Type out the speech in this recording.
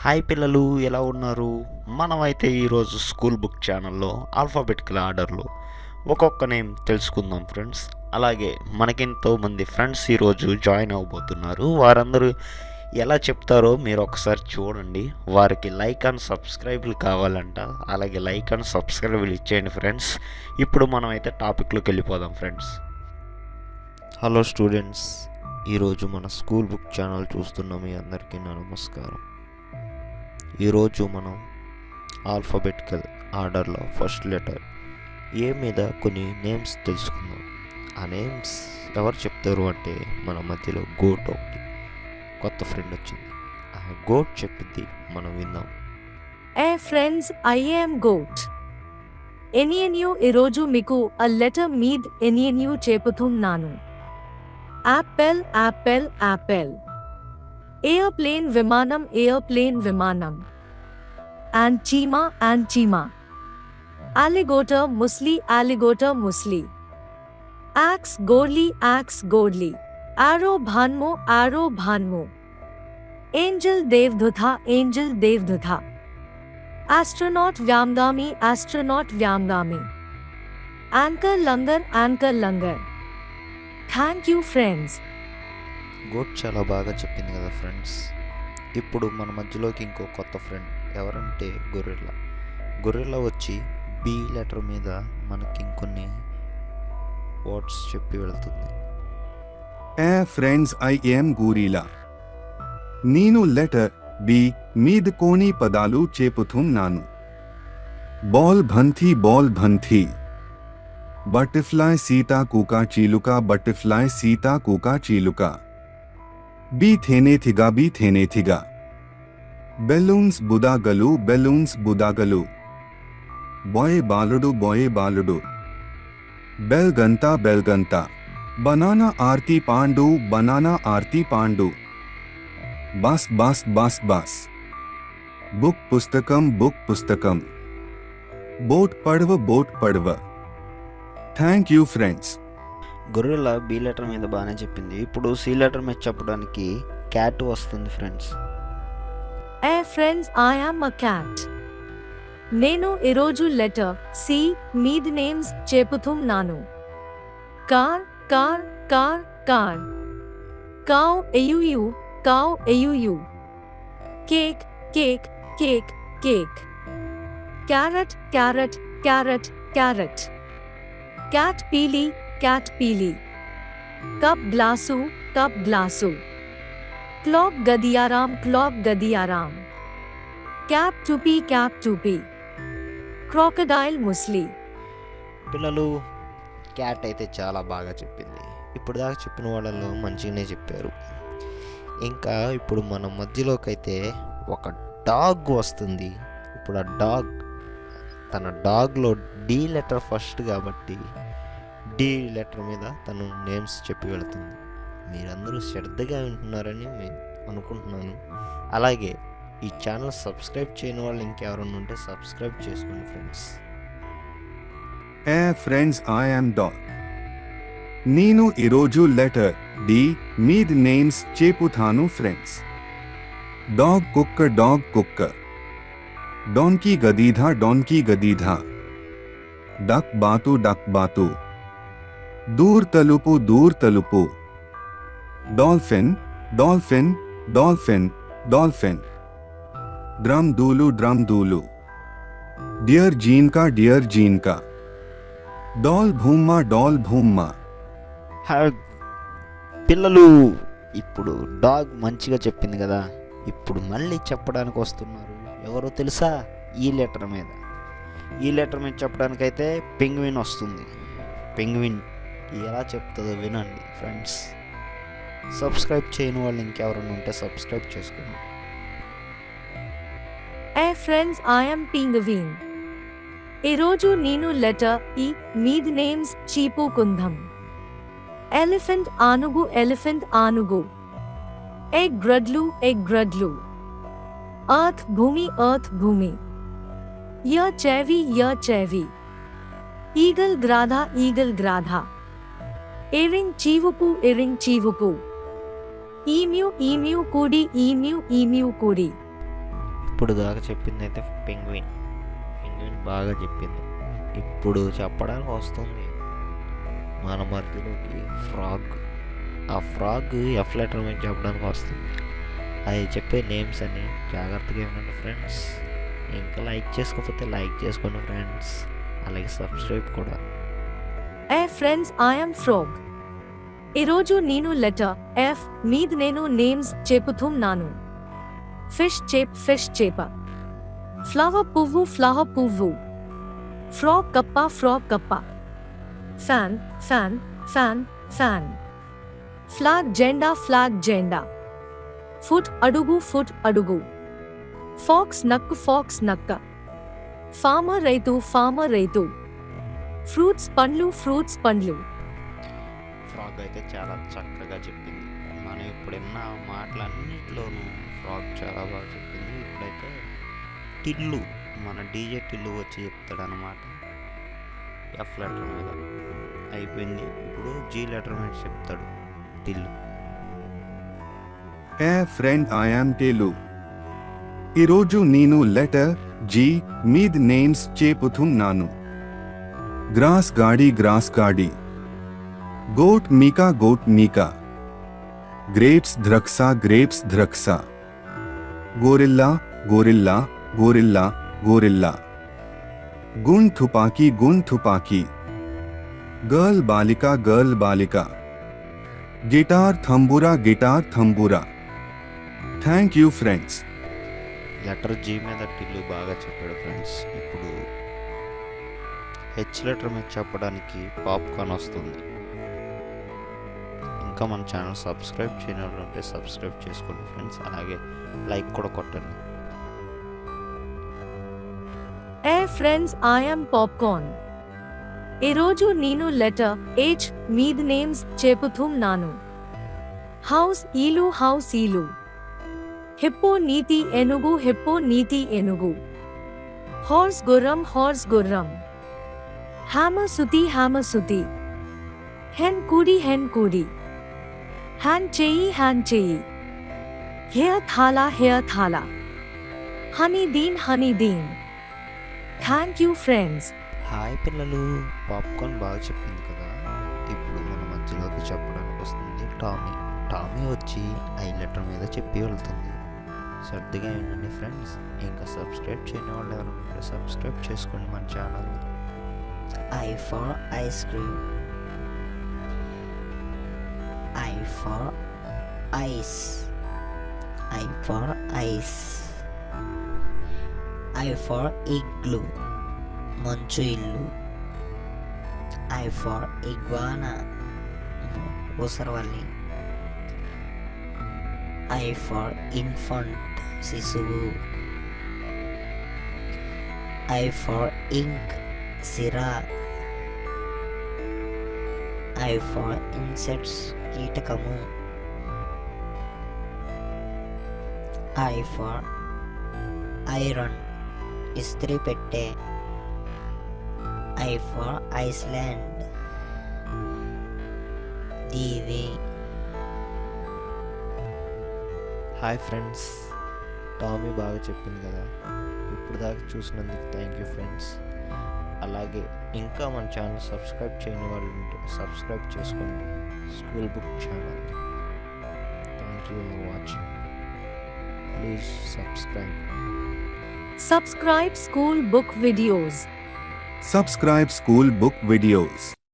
Hi పిల్లలు, ఎలా ఉన్నారు? మనమైతే ఈరోజు స్కూల్ బుక్ ఛానల్లో ఆల్ఫాబెటికల్ ఆర్డర్లో ఒక్కొక్క నేమ్ తెలుసుకుందాం ఫ్రెండ్స్. అలాగే మనకెంతో మంది ఫ్రెండ్స్ ఈరోజు జాయిన్ అవ్వబోతున్నారు. వారందరూ ఎలా చెప్తారో మీరు ఒకసారి చూడండి. వారికి లైక్ అండ్ సబ్స్క్రైబ్లు కావాలంట. అలాగే లైక్ అండ్ సబ్స్క్రైబ్లు ఇచ్చేయండి ఫ్రెండ్స్. ఇప్పుడు మనమైతే టాపిక్లోకి వెళ్ళిపోదాం ఫ్రెండ్స్. హలో స్టూడెంట్స్, ఈరోజు మన స్కూల్ బుక్ ఛానల్ చూస్తున్న మీ అందరికీ నా నమస్కారం. ఈరోజు మనం ఆల్ఫాబెటికల్ ఆర్డర్లో ఫస్ట్ లెటర్ ఏ మీద కొన్ని నేమ్స్ తెలుసుకుందాం. ఆ నేమ్స్ ఎవరు చెప్తారు అంటే మన మధ్యలో గోట్ ఒకటి కొత్త ఫ్రెండ్ వచ్చింది. ఆ గోట్ చెప్పింది మనం విందాం. Friends, I am goat. ఎనియన్యూ ఈరోజు మీకు ఆ లెటర్ మీద్ ఎనియన్యూ చెబుతున్నాను. Apple apple apple. ఎయిర్ప్లేన్ విమానం ఎయిర్ప్లేన్ విమానం. అంచీమా అంచీమా. అలిగోటర్ ముస్లి అలిగోటర్ ముస్లి. యాక్స్ గోర్లీ యాక్స్ గోర్లీ. ఆరో భాన్మో ఆరో భాన్మో. ఏంజల్ దేవదుత ఏంజల్ దేవదుత. ఆస్ట్రోనాట్ వ్యామ్గామి ఆస్ట్రోనాట్ వ్యామ్గామి. యాంకర్ లంగర్ యాంకర్ లంగర్. Thank you friends. గోట్ చాలా బాగా చెప్పింది కదా ఫ్రెండ్స్. ఇప్పుడు మన మధ్యలోకి ఇంకో కొత్త ఫ్రెండ్ ఎవరంటే గొర్రెల్లా. గొర్రెల్లా వచ్చి బి లెటర్ మీద మనకి ఇంకొన్ని వర్డ్స్ చెప్పి వెళ్తుంది. Friends, I yam గోరిలా. నేను లెటర్ బి మీద కొన్ని పదాలు చెబుతున్నాను. బాల్ బంతి బాల్ బంతి. బటర్ఫ్లై సీతాకోక చిలుక బటర్ఫ్లై సీతాకోక చిలుక. బి థేనేథిగా బి థేనేథిగా. బెలూన్స్ బుదాగలు బెలూన్స్ బుదాగలు. బాయ్ బాలుడు బాయ్ బాలుడు. బెల్గంత బెల్గంత. బనానా ఆర్తి పాండు బనానా ఆర్తి పాండు. Bus bus bus bus. Book పుస్తకం బుక్ పుస్తకం. బోట్ పడవ బోట్ పడవ. Thank you friends. గొర్రెల బి లెటర్ మీద బాగానే చెప్పింది. ఇప్పుడు సి లెటర్ మీద చెప్పడానికి క్యాట్ వస్తుంది friends. Friends, I am a cat. నేను ఈరోజు లెటర్ సి మీద్ నేమ్స్ చెబుతున్నాను. Car car car car. Cow ఎయుయు కౌ ఎయుయు. Cake cake cake cake. Carrot carrot carrot carrot. Cat పీలి క్యాట్ పీలి. కప్ గ్లాసు కప్ గ్లాసు. క్లాక్ గదియారాం క్లాక్ గదియారాం. క్యాప్ టూపీ క్యాప్ టూపీ. క్రాకడైల్ ముస్లి. పిల్లలు, క్యాట్ అయితే చాలా బాగా చెప్పింది. ఇప్పుడు దాకా చెప్పిన వాళ్ళలో మంచిగానే చెప్పారు. ఇంకా ఇప్పుడు మన మధ్యలోకి అయితే ఒక డాగ్ వస్తుంది. ఇప్పుడు ఆ డాగ్ తన డాగ్లో డి లెటర్ ఫస్ట్ కాబట్టి డి లెటర్ మీద తను నేమ్స్ చెప్పి వెళుతుంది. మీరందరూ శ్రద్ధగా వింటున్నారని అనుకుంటున్నాను. అలాగే ఈ ఛానల్ సబ్స్క్రైబ్ చేయని వాళ్ళు ఇంకెవరైనా ఉంటే సబ్స్క్రైబ్ చేసుకోండి friends. Friends, I yam dog. నేను ఈరోజు లెటర్ డి మీద్ నేమ్స్ చెబుతాను ఫ్రెండ్స్. డాగ్ కుక్క డాగ్ కుక్క. డోన్కీ గదీధా డోన్కీ గదీధా. డక్ బాతు డక్ బాతు. దూర్ తలుపు దూర్ తలుపు. Dolphin dolphin dolphin dolphin. Drum దూలు డ్రమ్ దూలు. డియర్ జీన్కా డియర్ జీన్కా. డాల్ భూమ్మా డాల్ భూమ్మా. పిల్లలు, ఇప్పుడు డాగ్ మంచిగా చెప్పింది కదా. ఇప్పుడు మళ్ళీ చెప్పడానికి వస్తున్నారు. ఎవరో తెలుసా? ఈ లెటర్ మీద చెప్పడానికైతే పెంగ్విన్ వస్తుంది. పెంగ్విన్ ఎలా చెప్తుందో వినండి ఫ్రెండ్స్. సబ్స్క్రైబ్ చేయని వాళ్ళు ఇంకెవరైనా ఉంటే సబ్స్క్రైబ్ చేసుకోండి. Friends, I am penguin. ఈరోజు నేను లెటర్ ఈ మీద్ నేమ్స్ చెప్పుకుందాం. ఎలిఫెంట్ ఆనుగు ఎలిఫెంట్ ఆనుగు. ఎగ్ గ్రడ్లు ఎగ్ గ్రడ్లు. అర్త్ భూమి అర్త్ భూమి. య చెవి య చెవి. ఈగల్ గ్రాధ ఈగల్ గ్రాధ. ఎరింగ్ చీవుపు ఎరింగ్ చీవుపు. ఈమ్యూ ఈమ్యూ కూడి ఈమ్యూ ఈమ్యూ కూడి. ఇప్పుడు దాకా చెప్పింది అయితే పెంగ్విన్ బాగా చెప్పింది. ఇప్పుడు చెప్పడానికి వస్తుంది మన మధ్యలోకి ఫ్రాగ్. ఆ ఫ్రాగ్ ఎఫ్ లెటర్ మీద చెప్పడానికి వస్తుంది. అది చెప్పే నేమ్స్ అని జాగ్రత్తగా వినండి ఫ్రెండ్స్. ఇంకా లైక్ చేసుకోకపోతే లైక్ చేసుకోండి ఫ్రెండ్స్, అలాగే సబ్స్క్రైబ్ కూడా. ఏ ఫ్రెండ్స్, ఐఎమ్ ఫ్రాగ్. ఈరోజు నేను లెటర్ ఎఫ్ మీద నేను నేమ్స్ చెప్పుతున్నాను. ఫిష్ చేప. ఫ్లవర్ పువ్వు. ఫ్రాగ్ కప్ప. ఫ్యాన్. ఫ్లాగ్ జెండా. ఫుట్ అడుగు. ఫాక్స్ నక్క. ఫార్మర్ రైతు. ఫ్రూట్స్ పండ్లు. ఫ్రాగ్ అయితే చాలా చక్కగా చెప్పింది. మనం ఇప్పుడు విన్న మాటలన్నింటిలోనూ ఫ్రాగ్ చాలా బాగా చెప్పింది. ఇప్పుడైతే టిల్లు, మన డీజే టిల్లు వచ్చి చెప్తాడు అనమాట ఎఫ్ లెటర్ మీద. అయిపోయింది. ఇప్పుడు జీ లెటర్ మీద చెప్తాడు టిల్లు. ఏ ఫ్రెండ్, ఐఎమ్ టేలు. ఈరోజు నేను లెటర్ జీ మీద నేమ్స్ చెప్పుతున్నాను. గ్రాస్ గాడి. గోట్ మీకా. గ్రేప్స్ ద్రక్ష. గోరిల్లా. గున్ తుపాకీ. గర్ల్ బాలిక. గిటార్ తంబూరా. Thank you friends. Letter G మీద టిల్లు బాగా చెప్పాడు ఫ్రెండ్స్. ఇప్పుడు హెచ్ లెటర్ మీద చెప్పడానికి పాప్కార్న్ వస్తుంది. ఇంకా మన ఛానల్ సబ్స్క్రైబ్ చేయని వాళ్ళు ఉంటే సబ్స్క్రైబ్ చేసుకోండి ఫ్రెండ్స్, అలాగే లైక్ కూడా కొట్టండి. Hey friends, I'm popcorn. ఈరోజు నేను లెటర్ హెచ్ మీద నేమ్స్ చెప్పుతున్నాను. హౌస్ ఈలు. హిప్పో నీతి ఏనుగు. హార్స్ గుర్రం. హ్యామర్ సుతి. హెన్ కూడి. హ్యాండ్ చేయి. హెయిర్ థాలా. హనీ దీన్. Thank you friends. హాయ్ పిల్లలు, పాప్కార్న్ బాగా చెప్పింది కదా. ఇప్పుడు మన మధ్యలోకి చెప్పడానికి వస్తుంది టామీ వచ్చి ఐ లెటర్ మీద చెప్పి వెళ్తుంది. శ్రద్ధగా ఏంటండి ఫ్రెండ్స్. ఇంకా సబ్స్క్రైబ్ చేయని వాళ్ళు ఎవరైనా సబ్స్క్రైబ్ చేసుకోండి మన ఛానల్ని. I for ice cream. I for ice. I for ice. I for igloo. మంచు ఇల్లు. I for iguana. Oosaravelli. I for infant. శిశువు. I for ink. సిరా. I for insects. కీటకము. I for iron. ఇస్త్రీ పెట్టె. I for Iceland. Deevi. Hi friends, Tommy బాగా చెప్పింది కదా. ఇప్పుడు దాకా చూసినందుకు థ్యాంక్ యూ ఫ్రెండ్స్. అలాగే ఇంకా మన ఛానల్ సబ్స్క్రైబ్ చేయని వాళ్ళు ఉంటే సబ్స్క్రైబ్ చేసుకోండి, school book channel. Thank you for watching. Please subscribe. Subscribe school book videos. Subscribe school book videos.